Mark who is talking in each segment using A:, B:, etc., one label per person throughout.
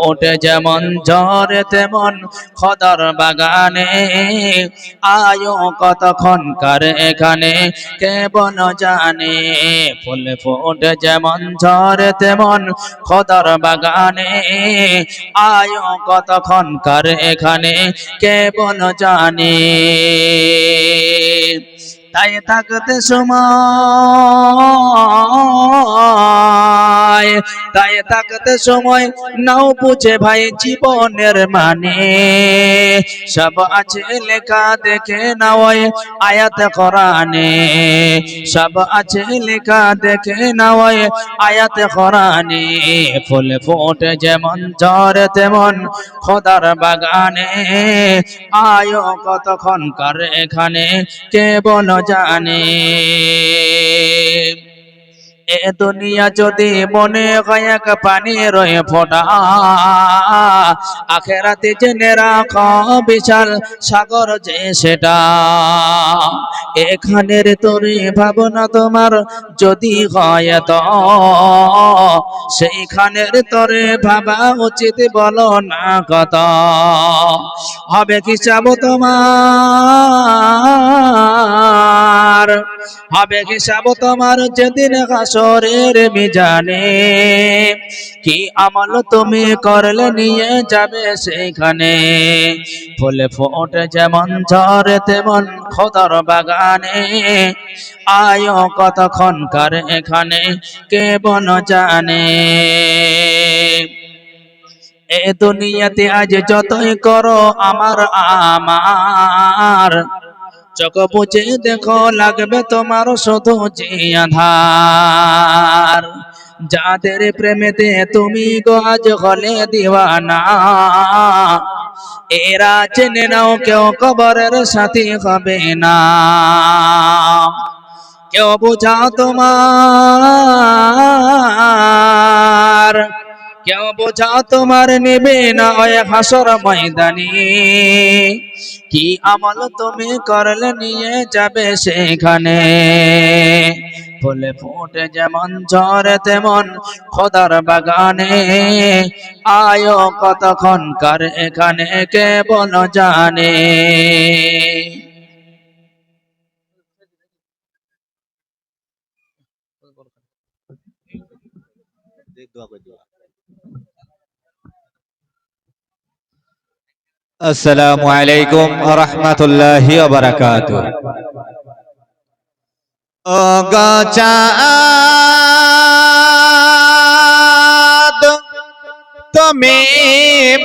A: ওঠে যেমন ঝড়ে তেমন খোদার বাগানে আয়ো কতক্ষণকার এখানে কেবল জানে ফুল ফোটে যেমন ঝড়ে তেমন খোদার বাগানে আয়ো কতক্ষণকার এখানে কেবল জানে তাই থাকতে সময় তাই থাকতে সময় নাও বুঝে ভাই জীবনের মানে সব আছে লেখা দেখে নাও আয়াত কোরআনে সব আছে লেখা দেখে নাও আয়াত কোরআনে ফুল ফোটে যেমন ঝড়ে তেমন খোদার বাগানে আয়ো কতক্ষণকার এখানে কেবল জানে এ দুনিয়া যদি মনে হয় এক পানির ফোঁটা আখেরাতে জেনে রাখো বিশাল সাগর যে সেটা এখানের তোরে ভাবনা তোমার যদি হয় তো সেইখানের তোরে ভাবা উচিত বলো না কত হবে কি চাবো তোমার হবে হিসাব তোমার যেদিন হাসরের মিজানে কি আমল তুমি করলে নিয়ে যাবে সেখানে ফুলে ফোটে যেমন ঝড়ে তেমন খোদার বাগানে আয়ো কতক্ষণকার এখানে কেবল জানে এ দুনিয়াতে আজ যতই করো আমার আমার চোখ বুঝে দেখো লাগবে তোমার শুধু যে আধার যাদের প্রেমেতে তুমি গো আজ হলে দিওয়ানা এরা জেনে নাও কেউ কবরের সাথী হবে না কেউ বোঝাও তোমার কেউ বোঝাও তোমার নেবে না ওই হাসর ময়দানে কি আমল তুমি করলে নিয়ে যাবে সেখানে ফুলে ফোটে যেমন ঝড়ে তেমন খোদার বাগানে আয়ো কতক্ষণকার এখানে কেবল জানে
B: আসসালামু আলাইকুম ওয়া রাহমাতুল্লাহি ওয়া বারাকাতুহু ও গচাঁদ তুমি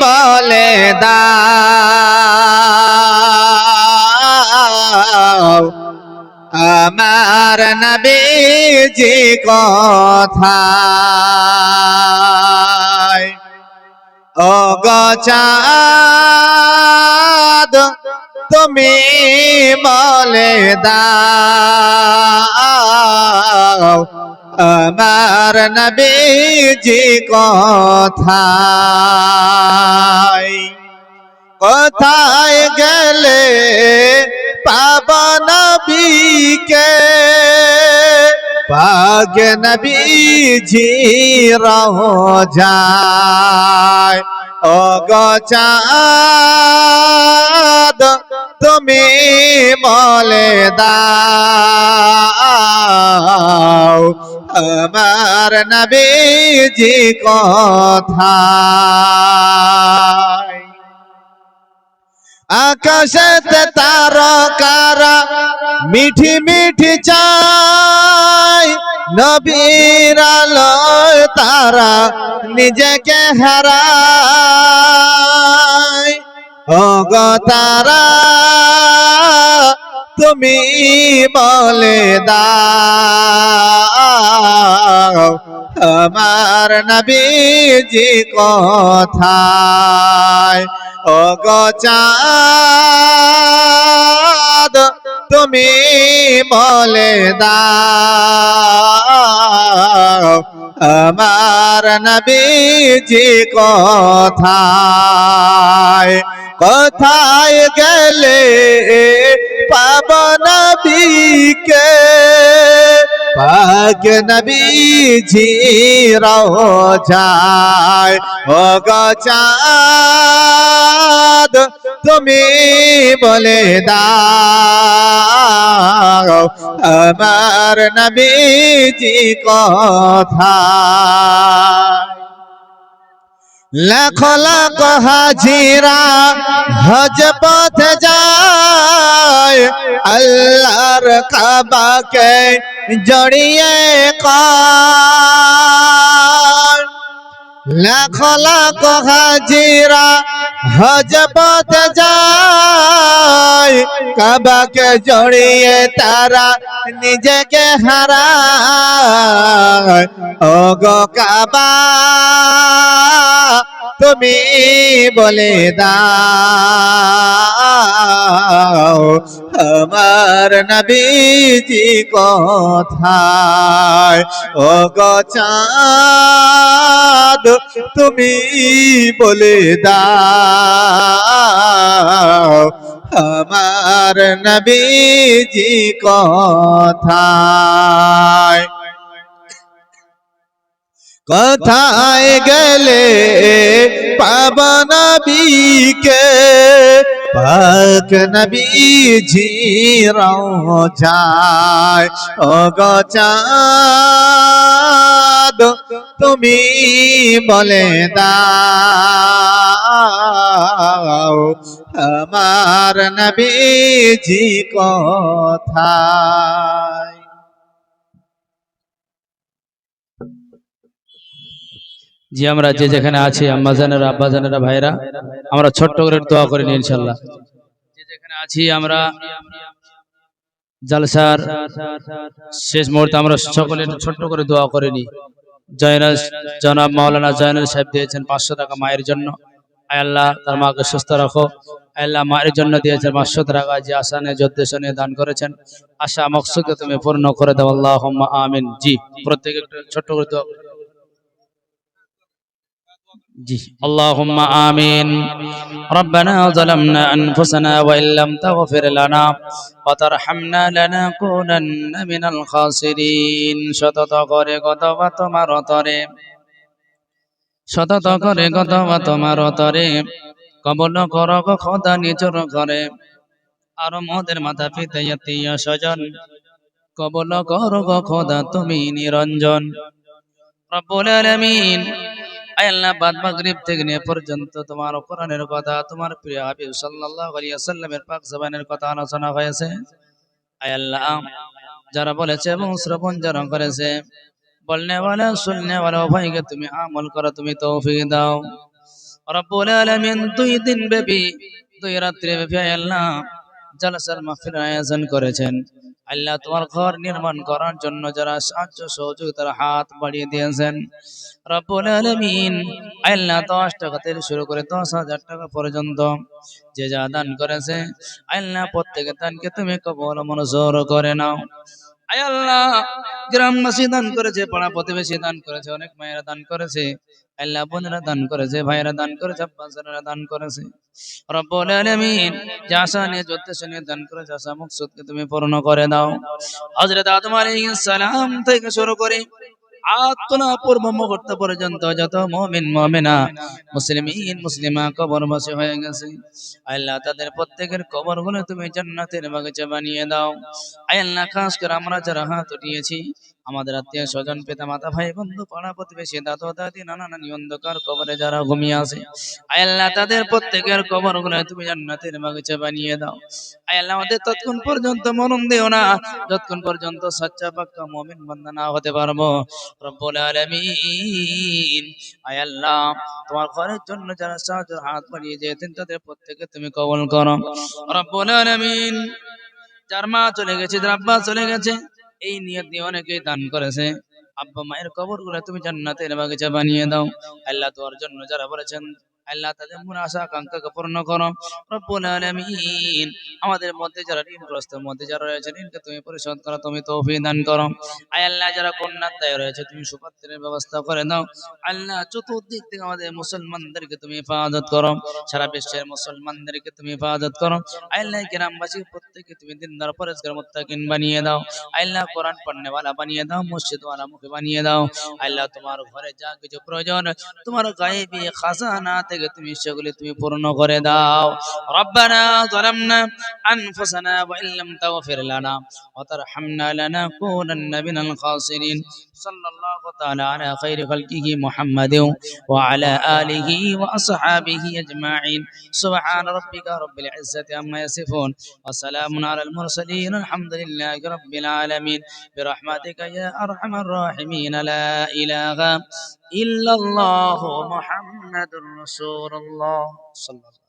B: বলে দাও আমার নবীজি কোথায় ও গচাঁদ তুমি বলে দাও আমার নবীজি কোথায় কোথায় গেলে পাব নবীকে পাগ নবীজি রওজায় ও গচাঁদ তুমি বলে দাও আমার নবীজি কোথায় আকাশেতে তারকারা মিঠি মিঠি চায় নবীর আলোয় তারা নিজেকে হারায় ও গো তারা তুমি বলে দাও আমার নবীজি কোথায় ও গচাঁদ তুমি বলে দাও আমার নবীজি কোথায় কোথায় গেলে পাব নবীকে পাক নবীজি রওজায় ও গো চাঁদ তুমি বলে দাও আমার নবীজি কোথায় লাখ লাখ হাজিরা হজ পথে যায় আল্লাহর কাবাকে জড়িয়ে কার লাখ লাখ হাজিরা হজ পথে যায় কাবাকে জড়িয়ে তারা নিজেকে হারায় ও গো কাবা তুমি বলে দাও আমার নবীজি কোথায় ও গো চাঁদ তুমি বলে দাও আমার নবীজি কোথায় কোথায় গেলে পাবা নবীকে পাক নবীজি রওজায় ও গো চাঁদ তুমি বলে দাও আমার নবীজি কোথায়
A: জি আমরা যে যেখানে আছি আম্মা জানেরা আব্বা জানেরা ভাইরা আমরা ছোট্ট করে দোয়া করি ইনশাআল্লাহ যে যেখানে আছি আমরা জালসার শেষ মুহূর্তে আমরা সকলে একটু ছোট্ট করে দোয়া করে নিই জনাব মাওলানা জয়নাল সাহেব দিয়েছেন 500 টাকা মায়ের জন্য আয় আল্লাহ তার মাকে সুস্থ রাখো আয় আল্লাহ মায়ের জন্য দিয়েছেন 500 টাকা যে আশা নিয়ে উদ্দেশ্য নিয়ে দান করেছেন আশা মকসুদকে তুমি পূর্ণ করে দাও আল্লাহুম্মা আমিন জি প্রত্যেকে একটু ছোট্ট করে দোয়া جي اللهم آمين ربنا ظلمنا أنفسنا وإن لم تغفر لنا وترحمنا لنكونن من الخاسرين শতত করে গতবা তোমার তরে শতত করে গতবা তোমার তরে কবল করো গো খোদা নিজর করে আর মোদের মাতা পিতা আত্মীয় স্বজন কবল করো গো খোদা তুমি নিরঞ্জন রব্বুল আলামিন আয় আল্লাহ বাদ মাগরিব থেকে নিয়ে পর্যন্ত তোমার কোরআনের কথা তোমার প্রিয় হাবিব সাল্লাল্লাহু আলাইহি ওয়াসাল্লামের পাক জবানের কথা আলোচনা হয়েছে আয় আল্লাহ যারা বলেছে এবং শ্রবণ যারা করেছে বলনে ওয়ালা শুননে ওয়ালা উভয়কে তুমি আমল করো তুমি তৌফিক দাও রব্বুল আলামিন 2 দিন ব্যাপী 2 রাত্রি ব্যাপী আয় আল্লাহ জালসার মাহফিল আয়োজন করেছেন আল্লাহ তোমার ঘর নির্মাণ করার জন্য যারা সাহায্য সহযোগিতার হাত বাড়িয়ে দিয়েছেন রব্বুল আলামিন আল্লাহ 10 টাকা থেকে শুরু করে 10,000 টাকা পর্যন্ত যে যা দান করেছে আল্লাহ প্রত্যেকের দানকে তুমি কবুল মঞ্জুর করে নাও আয় আল্লাহ গ্রামবাসী দান করেছে পাড়া প্রতিবেশী দান করেছে অনেক মায়েরা দান করেছে আল্লাহ বোনেরা দান করেছে ভাইরা দান করেছে আব্বাসারা দান করেছে রব্বুল আলামিন যা আশা নিয়ে উদ্দেশ্য নিয়ে দান করেছে আশা মকসুদকে তুমি পূর্ণ করে দাও হযরত আদম আলাইহিস সালাম থেকে শুরু করে আত্মনা পূর্ব মুহূর্ত পর্যন্ত যত মুমিন মুমিনা মুসলিমিন মুসলিমা কবরবাসী হয়ে গেছে আল্লাহ তাদের প্রত্যেকের কবরগুলো তুমি জান্নাতের বাগিচা বানিয়ে দাও আল্লাহ খাস করে আমরা যারা হাত উঠিয়েছি আমাদের আত্মীয় স্বজন পিতা মাতা ভাই বন্ধু পাড়া প্রতিবেশী দাদু দাদি নানা নানি অন্ধকার কবরে যারা ঘুমিয়ে আছে আল্লাহ তাদের প্রত্যেকের কবরগুলো তুমি জান্নাতের বাগিচা বানিয়ে দাও আল্লাহ আমাদের ততক্ষণ পর্যন্ত মরণ দিও না যতক্ষণ পর্যন্ত সচ্চা পাক্কা মুমিন বান্দা না হতে পারবো রব্বুল আলামিন আয় আল্লাহ তোমার ঘরের জন্য যারা সাহায্যের হাত বাড়িয়ে দিয়েছেন তাদের প্রত্যেককে তুমি কবুল করো রব্বুল আলামিন যার মা চলে গেছে যার আব্বা চলে গেছে এই নিয়ত নিয়ে অনেকেই দান করেছে আব্বা মায়ের কবরগুলো তুমি জান্নাতের বাগিচা বানিয়ে দাও আল্লাহ তোমার জন্য যারা বলেছেন আল্লাহ তাদের মনে আশা আকাঙ্ক্ষাকে পূর্ণ করো রব্বুল আলামিন। আমাদের মধ্যে যারা ঋণগ্রস্তের মধ্যে যারা রয়েছে ঋণকে তুমি পরিশোধ করো, তুমি তৌফিক দান করো। আয় আল্লাহ যারা কন্যার দায় রয়েছে তুমি সুপাত্রের ব্যবস্থা করে দাও। আল্লাহ চতুর্দিক থেকে আমাদের মুসলমানদেরকে তুমি হেফাজত করো, সারা বিশ্বের মুসলমানদেরকে তুমি হেফাজত করো। আয় আল্লাহ গ্রামবাসী প্রত্যেককে তুমি দিনদার পরেজগার মুত্তাকিন বানিয়ে দাও। আয় আল্লাহ কোরআন পড়নেওয়ালা বানিয়ে দাও, মসজিদওয়ালা মুখে বানিয়ে দাও। আয় আল্লাহ তোমার ঘরে যা কিছু প্রয়োজন তোমার গায়েবী খাজানা থেকে তুমি সেগুলি তুমি পূর্ণ করে দাও। রব্বানা যালামনা আনফুসানা ওয়া ইল্লাম তাগফির লানা ওয়া তারহামনা লানাকুনান্না মিনাল খাসিরিন। সাল্লাল্লাহু তাআলা আলা খাইরি খালকিহি মুহাম্মাদিন ওয়া আলা আলিহি ওয়া আসহাবিহি আজমাইন। সুবহান রাব্বিকা রাব্বিল ইজ্জাতি আম্মা ইয়াসিফুন ওয়া সালামুন আলাল মুরসালিন আলহামদুলিল্লাহি রাব্বিল আলামিন। বিরহমাতিকা ইয়া আরহামার রাহিমিন। লা ইলাহা ইল্লাল্লাহু মুহাম্মাদুর রাসূলুল্লাহ সাল্লাল্লাহু